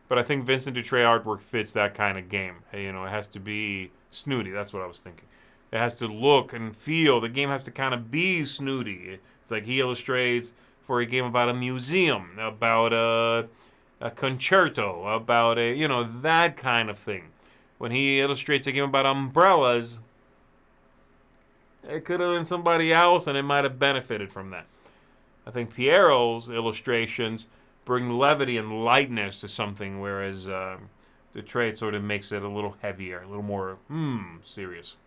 But I think Vincent Dutrait artwork fits that kind of game. You know, it has to be snooty. That's what I was thinking. It has to look and feel. The game has to kind of be snooty. It's like he illustrates for a game about a museum, about a concerto, about a, you know, that kind of thing. When he illustrates a game about umbrellas, it could have been somebody else and it might have benefited from that. I think Piero's illustrations bring levity and lightness to something, whereas Dutrait sort of makes it a little heavier, a little more serious.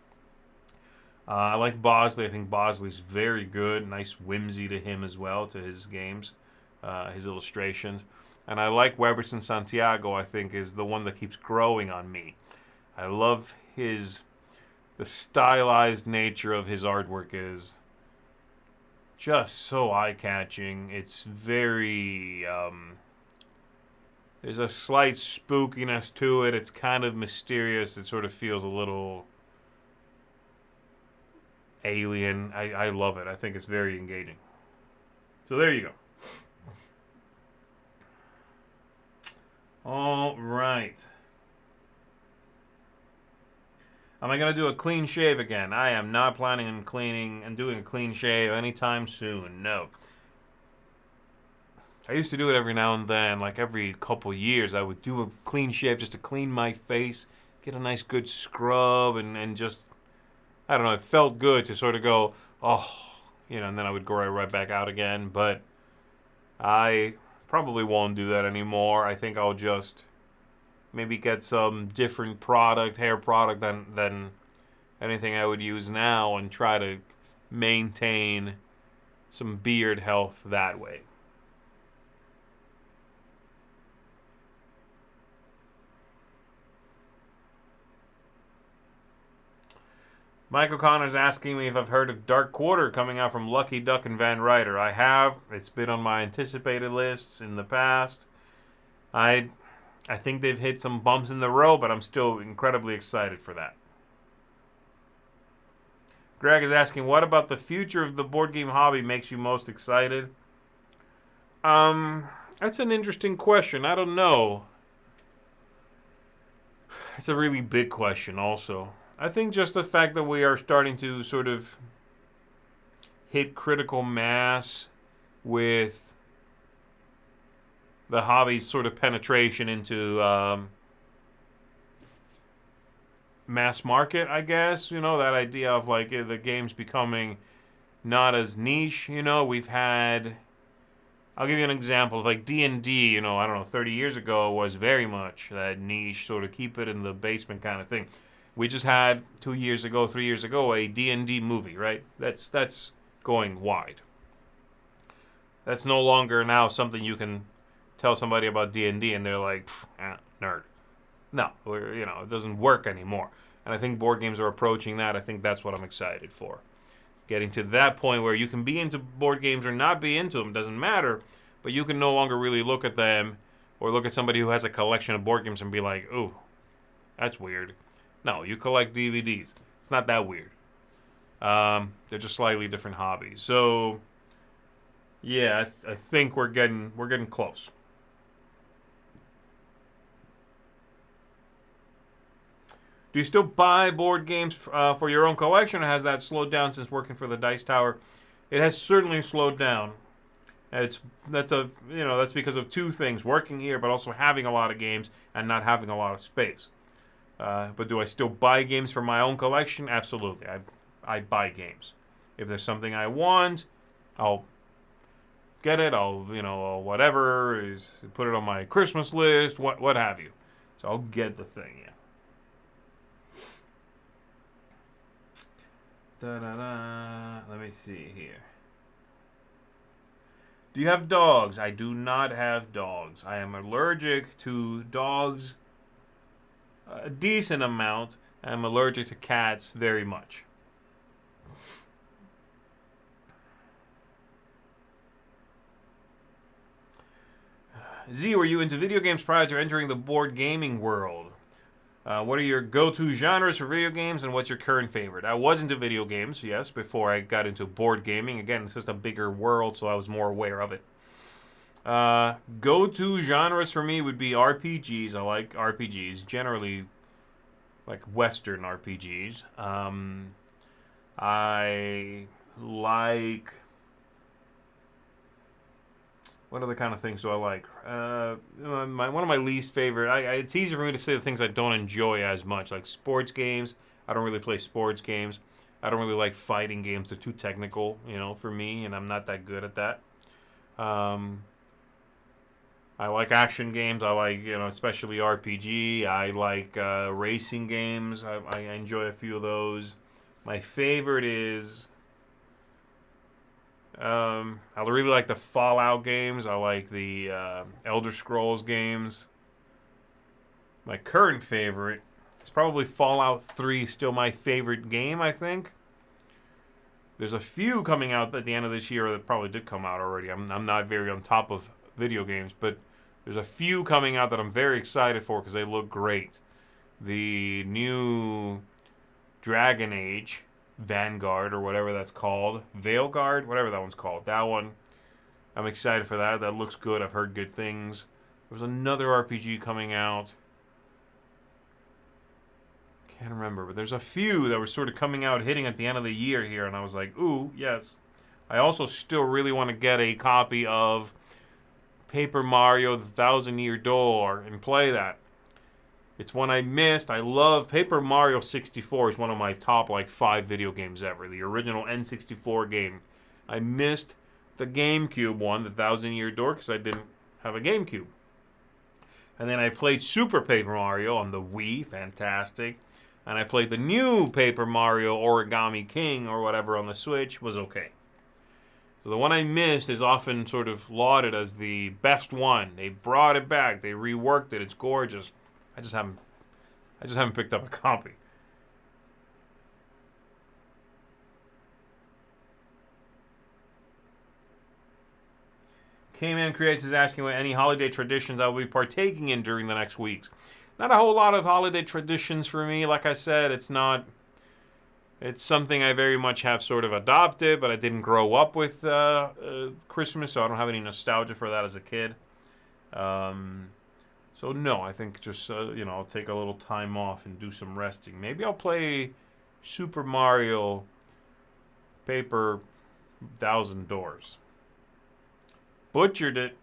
I like Bosley. I think Bosley's very good. Nice whimsy to him as well, to his games, his illustrations. And I like Weberson Santiago, I think, is the one that keeps growing on me. I love the stylized nature of his artwork is just so eye-catching. It's very, there's a slight spookiness to it. It's kind of mysterious. It sort of feels a little alien. I love it. I think it's very engaging. So there you go. All right. Am I going to do a clean shave again? I am not planning on cleaning and doing a clean shave anytime soon. No. I used to do it every now and then, like every couple years. I would do a clean shave just to clean my face, get a nice good scrub, and just, I don't know, it felt good to sort of go, oh, you know, and then I would go right back out again. But I probably won't do that anymore. I think I'll just maybe get some different product, hair product than anything I would use now, and try to maintain some beard health that way. Mike O'Connor's asking me if I've heard of Dark Quarter coming out from Lucky Duck and Van Ryder. I have. It's been on my anticipated lists in the past. I think they've hit some bumps in the road, but I'm still incredibly excited for that. Greg is asking, what about the future of the board game hobby makes you most excited? That's an interesting question. I don't know. It's a really big question also. I think just the fact that we are starting to sort of hit critical mass with the hobby's sort of penetration into mass market, I guess. You know, that idea of like the games becoming not as niche. You know, we've had, I'll give you an example of like D&D, you know, I don't know, 30 years ago was very much that niche, sort of keep it in the basement kind of thing. We just had 2 years ago, 3 years ago, a D&D movie, right? That's going wide. That's no longer now something you can tell somebody about D&D and they're like, nerd. No, you know, it doesn't work anymore. And I think board games are approaching that. I think that's what I'm excited for. Getting to that point where you can be into board games or not be into them, doesn't matter, but you can no longer really look at them or look at somebody who has a collection of board games and be like, ooh, that's weird. No, you collect DVDs. It's not that weird. They're just slightly different hobbies. So, yeah, I think we're getting close. Do you still buy board games for your own collection, or has that slowed down since working for the Dice Tower? It has certainly slowed down. That's because of two things: working here, but also having a lot of games and not having a lot of space. But do I still buy games for my own collection? Absolutely. I buy games. If there's something I want, I'll get it. I'll whatever is put it on my Christmas list, what have you. So I'll get the thing. Yeah. Let me see here. Do you have dogs? I do not have dogs. I am allergic to dogs a decent amount. I'm allergic to cats very much. Z, were you into video games prior to entering the board gaming world? What are your go-to genres for video games, and what's your current favorite? I was into video games, yes, before I got into board gaming. Again, it's just a bigger world, so I was more aware of it. Go-to genres for me would be RPGs. I like RPGs, generally like Western RPGs. I like... What other kind of things do I like? One of my least favorite... it's easier for me to say the things I don't enjoy as much, like sports games. I don't really play sports games. I don't really like fighting games. They're too technical, for me, and I'm not that good at that. I like action games. I like, especially RPG. I like racing games. I enjoy a few of those. My favorite is... I really like the Fallout games. I like the Elder Scrolls games. My current favorite is probably Fallout 3. Still my favorite game, I think. There's a few coming out at the end of this year that probably did come out already. I'm not very on top of video games, but there's a few coming out that I'm very excited for because they look great. The new Dragon Age Vanguard, or whatever that's called, Veilguard, whatever that one's called. That one, I'm excited for that. That looks good. I've heard good things. There was another RPG coming out. Can't remember, but there's a few that were sort of coming out, hitting at the end of the year here, and I was like, ooh, yes. I also still really want to get a copy of Paper Mario: The Thousand-Year Door and play that. It's one I missed. I love Paper Mario 64 is one of my top 5 video games ever. The original N64 game. I missed the GameCube one, The Thousand-Year Door, because I didn't have a GameCube. And then I played Super Paper Mario on the Wii, fantastic. And I played the new Paper Mario Origami King or whatever on the Switch, was okay. So the one I missed is often sort of lauded as the best one. They brought it back. They reworked it. It's gorgeous. I just haven't picked up a copy. K-Man Creates is asking what any holiday traditions I will be partaking in during the next weeks. Not a whole lot of holiday traditions for me. Like I said, it's something I very much have sort of adopted, but I didn't grow up with Christmas, so I don't have any nostalgia for that as a kid. So no, I think just, I'll take a little time off and do some resting. Maybe I'll play Super Mario Paper Thousand Doors. Butchered it.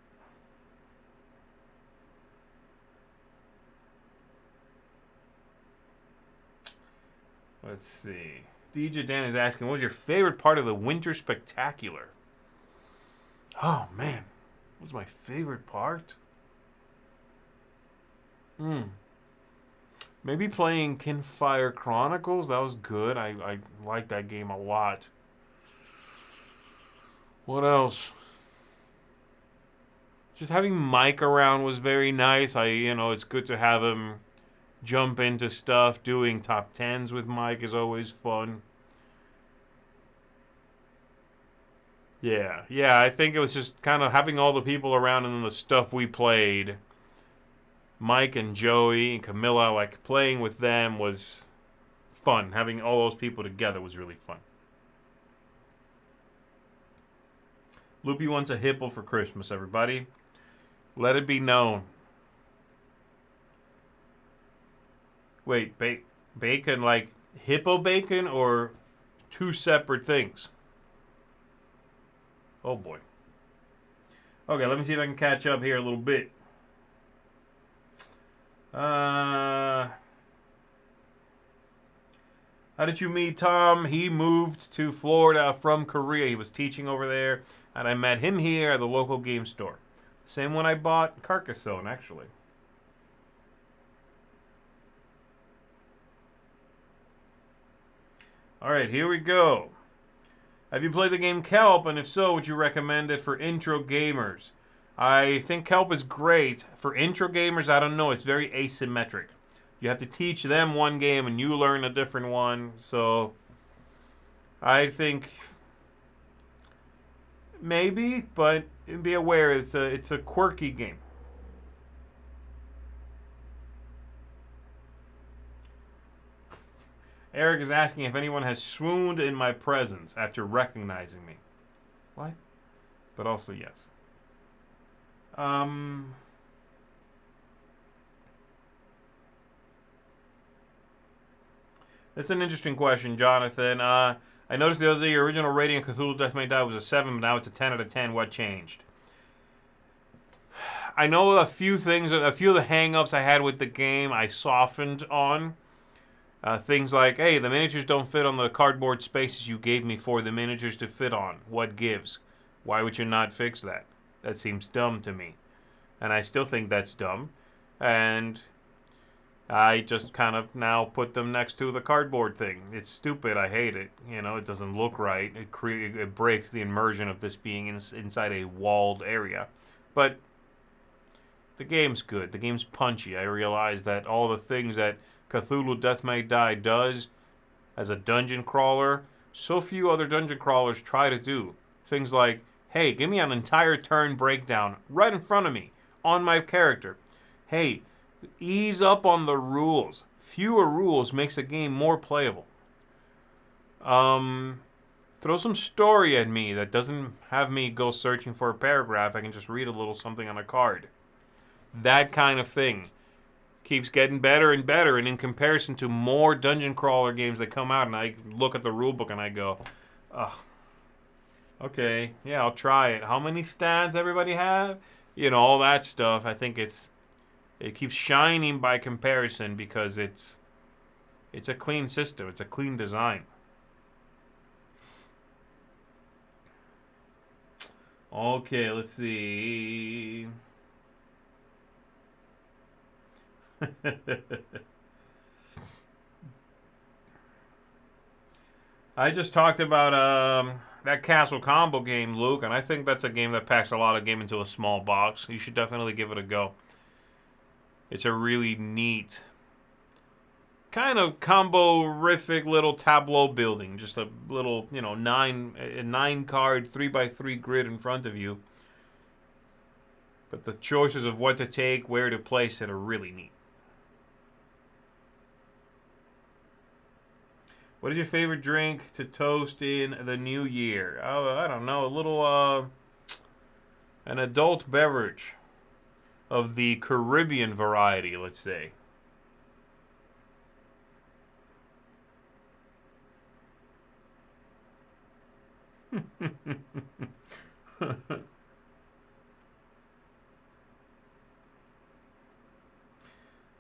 Let's see. DJ Dan is asking, what was your favorite part of the Winter Spectacular? Oh, man. What was my favorite part? Maybe playing Kinfire Chronicles. That was good. I liked that game a lot. What else? Just having Mike around was very nice. It's good to have him jump into stuff. Doing top 10s with Mike is always fun. Yeah, I think it was just kind of having all the people around and then the stuff we played. Mike and Joey and Camilla, playing with them was fun. Having all those people together was really fun. Loopy wants a hippo for Christmas, everybody. Let it be known. Wait, bacon like hippo bacon or two separate things? Oh boy. Okay, let me see if I can catch up here a little bit. How did you meet Tom? He moved to Florida from Korea. He was teaching over there, and I met him here at the local game store. Same one I bought Carcassonne, actually. Alright, here we go. Have you played the game Kelp? And if so, would you recommend it for intro gamers? I think Kelp is great. For intro gamers, I don't know. It's very asymmetric. You have to teach them one game and you learn a different one. So, I think maybe, but be aware it's a quirky game. Eric is asking if anyone has swooned in my presence after recognizing me. What? But also yes. That's an interesting question, Jonathan. I noticed the other day your original rating of Cthulhu Death May Die was a 7, but now it's a 10 out of 10. What changed? I know a few things, a few of the hang-ups I had with the game I softened on. Things like, hey, the miniatures don't fit on the cardboard spaces you gave me for the miniatures to fit on. What gives? Why would you not fix that? That seems dumb to me. And I still think that's dumb. And I just kind of now put them next to the cardboard thing. It's stupid. I hate it. You know, it doesn't look right. It breaks the immersion of this being inside a walled area. But the game's good. The game's punchy. I realize that all the things that Cthulhu Death May Die does as a dungeon crawler, so few other dungeon crawlers try to do. Things like, hey, give me an entire turn breakdown right in front of me on my character. Hey, ease up on the rules. Fewer rules makes a game more playable. Throw some story at me that doesn't have me go searching for a paragraph. I can just read a little something on a card. That kind of thing keeps getting better and better, and in comparison to more dungeon crawler games that come out, and I look at the rulebook and I go, oh, okay, yeah, I'll try it. How many stats everybody have? You know, all that stuff. I think it keeps shining by comparison because it's a clean system. It's a clean design. Okay, let's see. I just talked about that Castle Combo game, Luke, and I think that's a game that packs a lot of game into a small box. You should definitely give it a go. It's a really neat kind of combo-rific little tableau building. Just a little, you know, nine card 3x3 grid in front of you. But the choices of what to take, where to place it are really neat. What is your favorite drink to toast in the new year? Oh, I don't know. A little, an adult beverage of the Caribbean variety, let's say.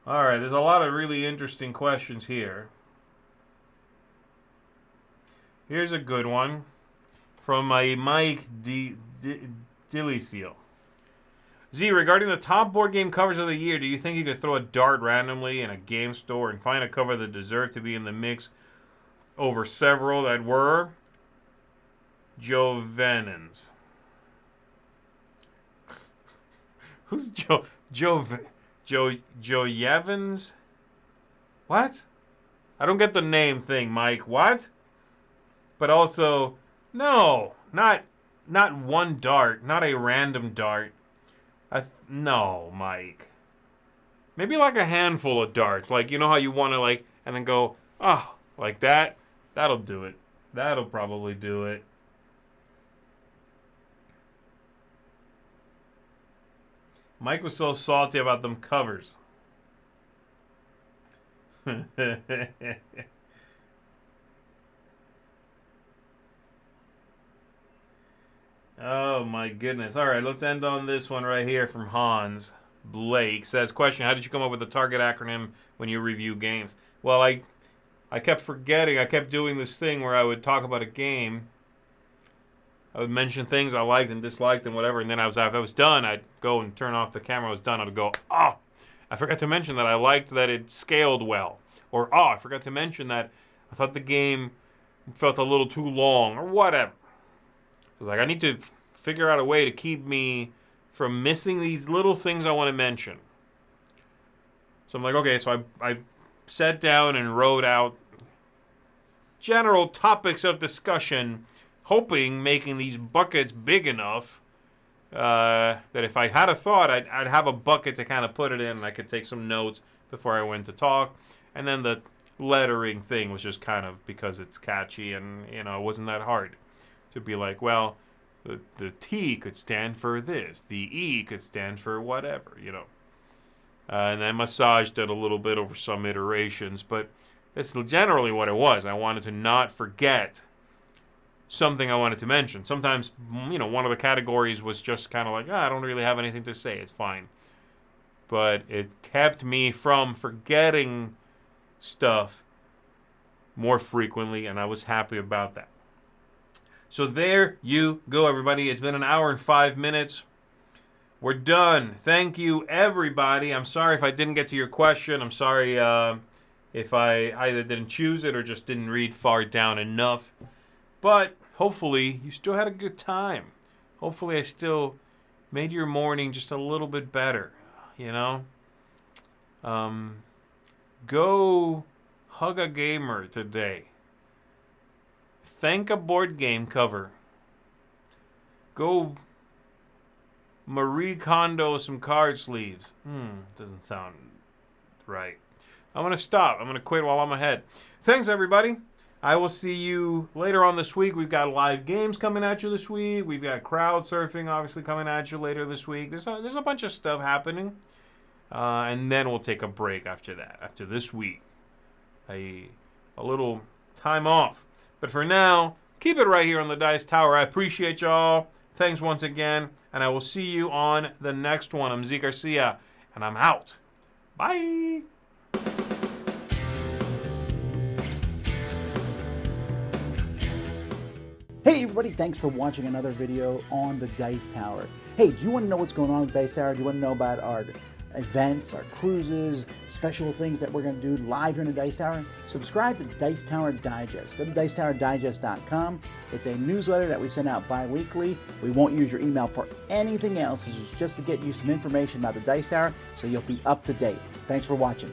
All right, there's a lot of really interesting questions here. Here's a good one from my Mike Dilicio. Z, regarding the top board game covers of the year, do you think you could throw a dart randomly in a game store and find a cover that deserved to be in the mix over several that were Jovanens? Who's Joe Yevans? What? I don't get the name thing, Mike. What? But also, no, not one dart, not a random dart. No, Mike. Maybe like a handful of darts, like you know how you want to like, and then go, oh, like that. That'll do it. That'll probably do it. Mike was so salty about them covers. Oh my goodness. All right, let's end on this one right here from Hans. Blake says, question, how did you come up with the target acronym when you review games? Well, I kept forgetting. I kept doing this thing where I would talk about a game. I would mention things I liked and disliked and whatever, and then if I was done, I'd go and turn off the camera. I was done. I'd go, oh, I forgot to mention that I liked that it scaled well. Or, oh, I forgot to mention that I thought the game felt a little too long, or whatever. So I was like, I need to figure out a way to keep me from missing these little things I want to mention. So I'm like, okay, so I sat down and wrote out general topics of discussion, hoping making these buckets big enough that if I had a thought, I'd have a bucket to kind of put it in, and I could take some notes before I went to talk. And then the lettering thing was just kind of because it's catchy, and it wasn't that hard to be like, well, the T could stand for this, the E could stand for whatever, and I massaged it a little bit over some iterations, but that's generally what it was. I wanted to not forget something I wanted to mention. Sometimes, one of the categories was just kind of like, I don't really have anything to say, it's fine. But it kept me from forgetting stuff more frequently, and I was happy about that. So there you go, everybody. It's been an hour and 5 minutes. We're done. Thank you, everybody. I'm sorry if I didn't get to your question. I'm sorry if I either didn't choose it or just didn't read far down enough. But hopefully you still had a good time. Hopefully I still made your morning just a little bit better, Go hug a gamer today. Thank a board game cover. Go Marie Kondo some card sleeves. Doesn't sound right. I'm going to stop. I'm going to quit while I'm ahead. Thanks, everybody. I will see you later on this week. We've got live games coming at you this week. We've got crowd surfing, obviously, coming at you later this week. There's a bunch of stuff happening. And then we'll take a break after that, after this week. A little time off. But for now, keep it right here on the Dice Tower. I appreciate y'all. Thanks once again. And I will see you on the next one. I'm Zee Garcia, and I'm out. Bye. Hey everybody, thanks for watching another video on the Dice Tower. Hey, do you want to know what's going on with Dice Tower? Do you want to know about our events, our cruises, special things that we're going to do live here in the Dice Tower? Subscribe to Dice Tower Digest. Go to dicetowerdigest.com. It's a newsletter that we send out bi-weekly. We won't use your email for anything else. This is just to get you some information about the Dice Tower so you'll be up to date. Thanks for watching.